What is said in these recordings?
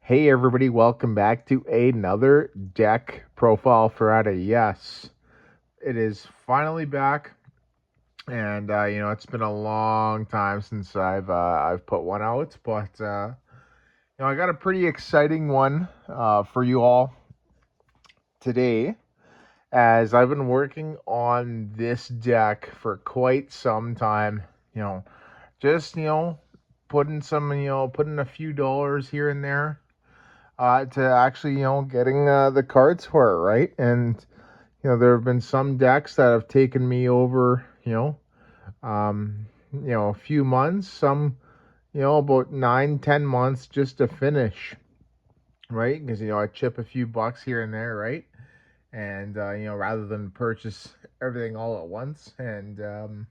Hey everybody, welcome back to another deck profile Friday. Yes, it is finally back, and it's been a long time since I've put one out, but I got a pretty exciting one for you all today, as I've been working on this deck for quite some time. You know, just putting a few dollars here and there to actually, getting the cards for it, right? And, there have been some decks that have taken me over, a few months, some, about 9, 10 months just to finish, right? Because, I chip a few bucks here and there, right? And, rather than purchase everything all at once. And,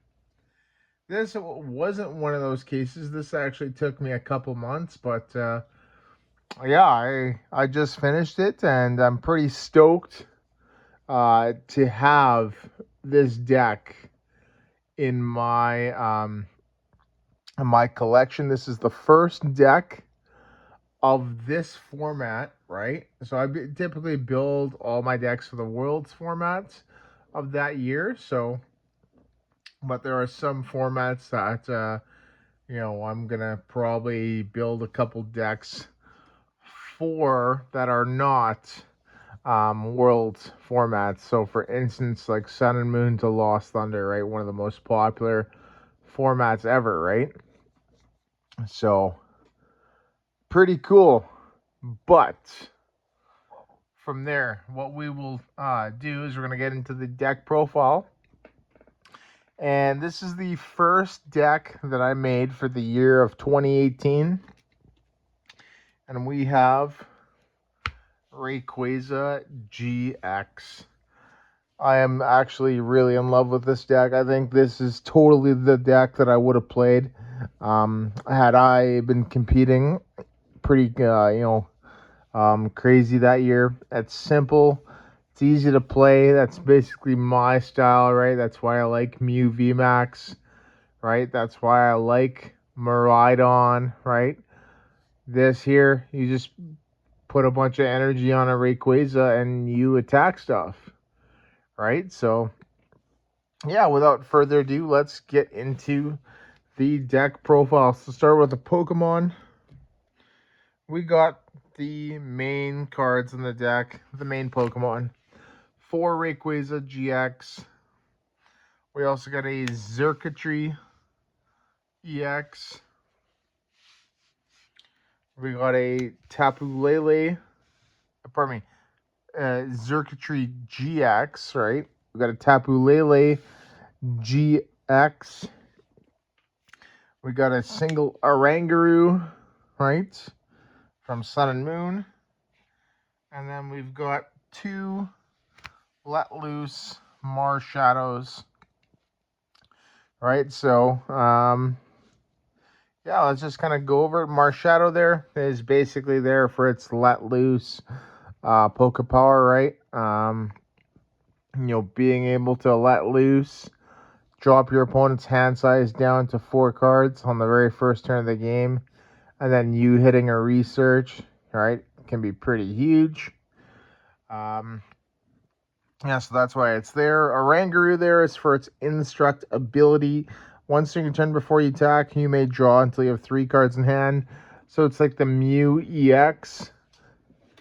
this wasn't one of those cases. This actually took me a couple months, but, yeah, I just finished it, and I'm pretty stoked to have this deck in my collection. This is the first deck of this format, right? So typically build all my decks for the Worlds formats of that year. So, but there are some formats that I'm gonna probably build a couple decks for that are not world formats. So for instance, like Sun and Moon to Lost Thunder, right? One of the most popular formats ever, right? So pretty cool. But from there, what we will do is we're going to get into the deck profile. And this is the first deck that I made for the year of 2018. And we have Rayquaza GX. I am actually really in love with this deck. I think this is totally the deck that I would have played had I been competing pretty, crazy that year. It's simple. It's easy to play. That's basically my style, right? That's why I like Mew VMAX, right? That's why I like Miraidon, right? This here, you just put a bunch of energy on a Rayquaza and you attack stuff, right? So, yeah, without further ado, let's get into the deck profile. So, start with the Pokemon. We got the main cards in the deck, the main Pokemon. 4 Rayquaza GX. We also got a Xurkitree EX. We got a Tapu Lele. Pardon me. Xurkitree GX, right? We got a Tapu Lele GX. We got a single Oranguru, right? From Sun and Moon. And then we've got 2 Let Loose Marshadows. Right, so, yeah, let's just kind of go over it. Marshadow there is basically there for its Let Loose Poke Power, right? Being able to let loose, drop your opponent's hand size down to 4 cards on the very first turn of the game, and then you hitting a research, right, can be pretty huge. Yeah, so that's why it's there. Oranguru there is for its Instruct ability. Once during your turn before you attack, you may draw until you have 3 cards in hand. So it's like the Mew EX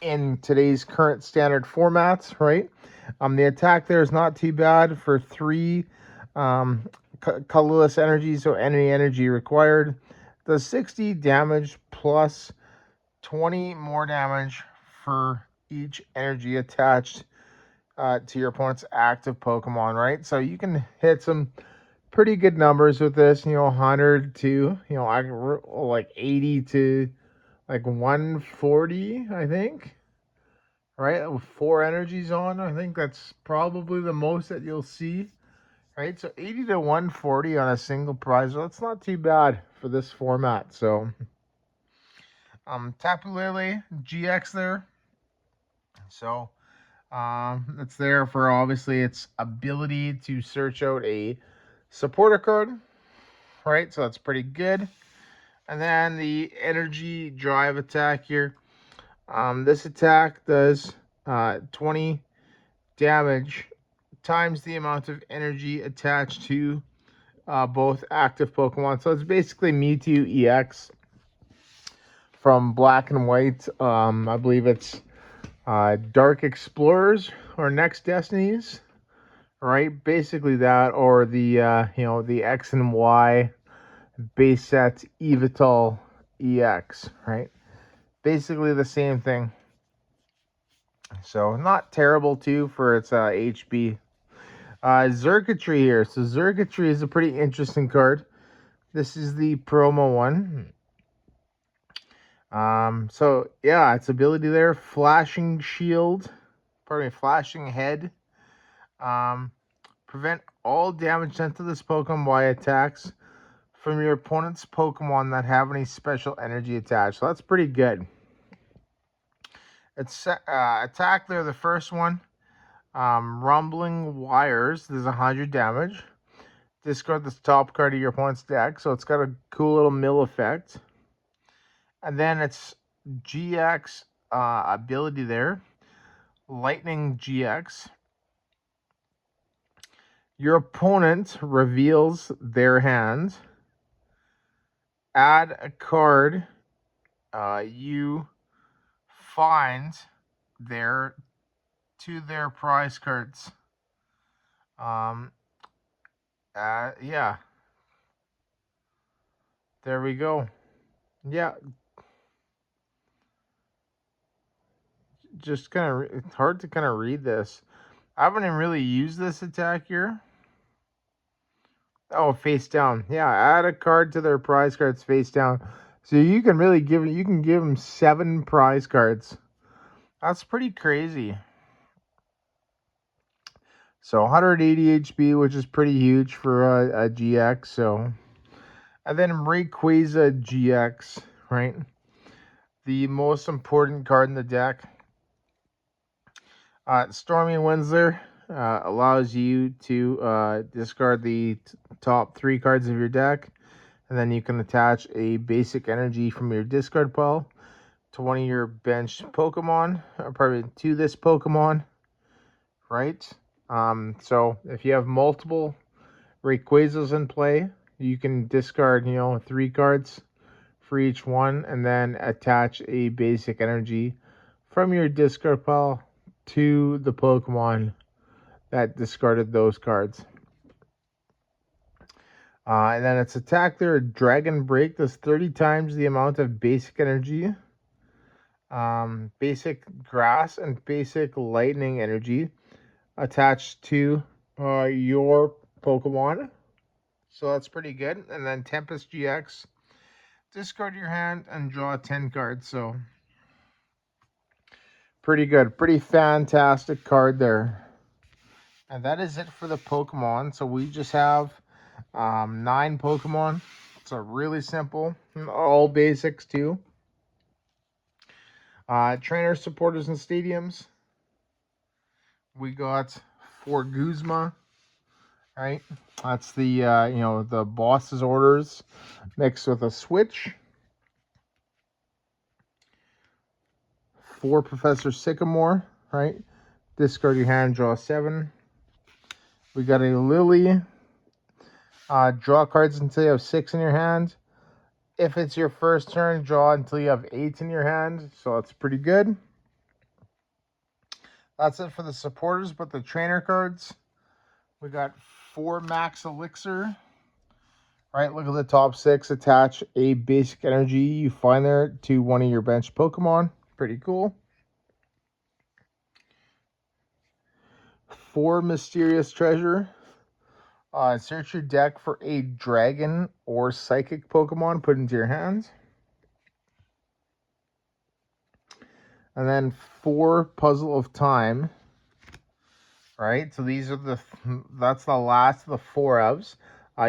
in today's current standard formats, right? The attack there is not too bad for 3 colorless energies, so any energy required. Does 60 damage plus 20 more damage for each energy attached to your opponent's active Pokemon, right? So you can hit some pretty good numbers with this, 100 to, like 80 to like 140, I think, right? With 4 energies on, I think that's probably the most that you'll see, right? So 80 to 140 on a single prize, well, that's not too bad for this format. So, Tapu Lele GX there. So, it's there for obviously its ability to search out a supporter card, right? So that's pretty good. And then the energy drive attack here. This attack does 20 damage times the amount of energy attached to both active Pokemon. So it's basically Mewtwo EX from Black and White. I believe it's Dark Explorers or Next Destinies, right? Basically that, or the the X and Y base set Evital EX, right? Basically the same thing. So not terrible too for its HB. Xurkitree here. So Xurkitree is a pretty interesting card. This is the promo one. So yeah, its ability there, flashing shield, flashing head. Prevent all damage sent to this Pokemon by attacks from your opponent's Pokemon that have any special energy attached. So that's pretty good. It's attack there, the first one. Rumbling Wires, there's 100 damage. Discard the top card of your opponent's deck, so it's got a cool little mill effect. And then it's GX ability there, Lightning GX. Your opponent reveals their hand. Add a card you find there to their prize cards. Yeah. There we go. Yeah. Just kind of, it's hard to kind of read this. I haven't even really used this attack here. Oh, face down. Yeah, add a card to their prize cards face down. So you can really give them 7 prize cards. That's pretty crazy. So 180 HP, which is pretty huge for a GX. So, and then Rayquaza GX, right? The most important card in the deck. Stormy Windsor allows you to discard the top 3 cards of your deck, and then you can attach a basic energy from your discard pile to one of your benched Pokemon, or probably to this Pokemon, right? So if you have multiple Rayquazas in play, you can discard 3 cards for each one, and then attach a basic energy from your discard pile to the Pokemon that discarded those cards. And then its attack there, Dragon Break, does 30 times the amount of basic energy, basic grass, and basic lightning energy attached to your Pokemon. So that's pretty good. And then Tempest GX, discard your hand and draw 10 cards. So pretty good. Pretty fantastic card there. And that is it for the Pokemon. So we just have 9 Pokemon. It's a really simple, all basics too. Trainers, supporters, and stadiums. We got 4 Guzma, right? That's the the boss's orders mixed with a switch. 4 Professor Sycamore, right? Discard your hand, draw 7. We got a Lillie. Draw cards until you have 6 in your hand. If it's your first turn, draw until you have 8 in your hand. So that's pretty good. That's it for the supporters, but the trainer cards, we got 4 Max Elixir. Right, look at the top 6. Attach a basic energy you find there to one of your bench Pokemon. Pretty cool. 4 Mysterious Treasure. Search your deck for a Dragon or Psychic Pokemon. Put into your hands. And then 4 Puzzle of Time. Right, so these are that's the last of the 4 ofs.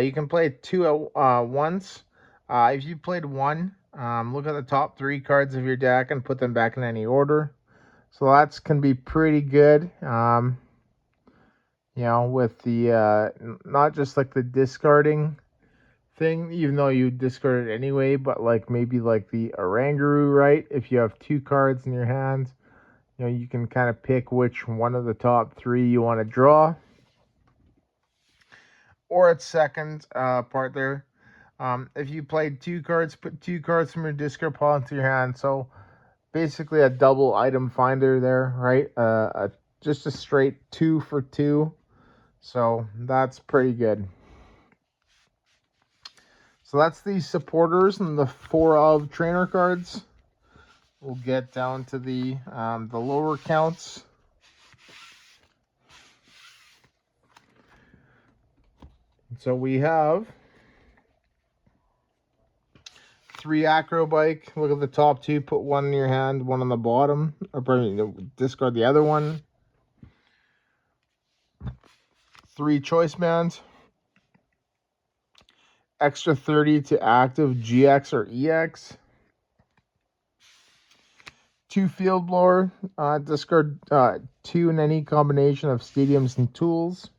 You can play 2 at once. If you played 1, look at the top 3 cards of your deck and put them back in any order. So that can be pretty good. With the not just like the discarding thing, even though you discard it anyway, but like maybe like the Oranguru, right? If you have 2 cards in your hand, you know, you can kind of pick which one of the top 3 you want to draw. Or its second part there. If you played 2 cards, put 2 cards from your discard pile into your hand. So basically a double item finder there, right? Just a straight 2 for 2. So that's pretty good. So that's the supporters and the 4 of trainer cards. We'll get down to the lower counts. So we have 3 Acro Bike. Look at the top 2. Put 1 in your hand, 1 on the bottom. Or discard the other one. 3 Choice Bands. Extra 30 to active GX or EX. 2 Field Blower. Discard 2 in any combination of stadiums and tools.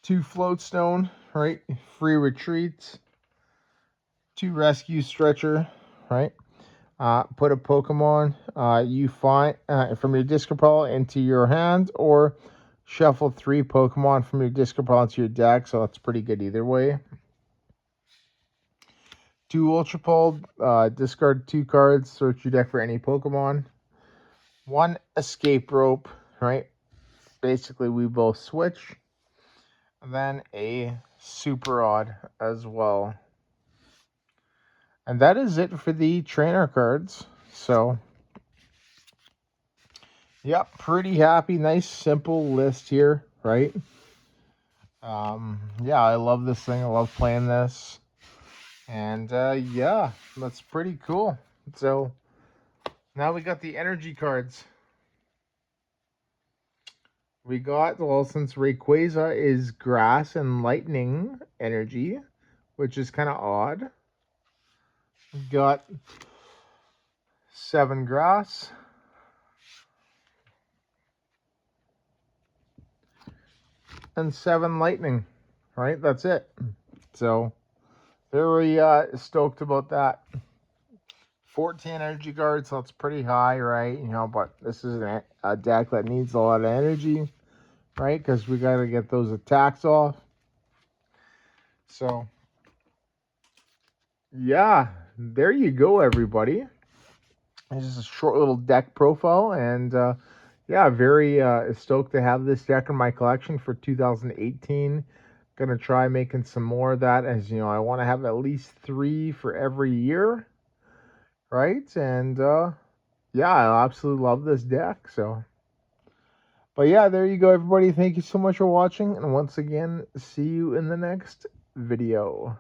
2 Floatstone, right? Free Retreat. 2 Rescue Stretcher, right? Put a Pokemon you find from your discard pile into your hand, or shuffle 3 Pokemon from your discard pile into your deck. So that's pretty good either way. 2 Ultra Ball, discard 2 cards, search your deck for any Pokemon. 1 Escape Rope, right? Basically, we both switch. And then a Super Odd as well. And that is it for the trainer cards. So, yeah, pretty happy. Nice, simple list here, right? Yeah, I love this thing. I love playing this. And, yeah, that's pretty cool. So, now we got the energy cards. We got, well, since Rayquaza is grass and lightning energy, which is kind of odd. We got 7 grass. And 7 lightning, right? That's it. So, very stoked about that. 14 energy cards, so that's pretty high, right? You know, but this is a deck that needs a lot of energy, right? Because we got to get those attacks off. So, yeah, there you go, everybody. This is a short little deck profile, and yeah, very stoked to have this deck in my collection for 2018. Gonna try making some more of that, as you know, I want to have at least 3 for every year, right? And yeah, I absolutely love this deck. So, but yeah, there you go, everybody. Thank you so much for watching, and once again, see you in the next video.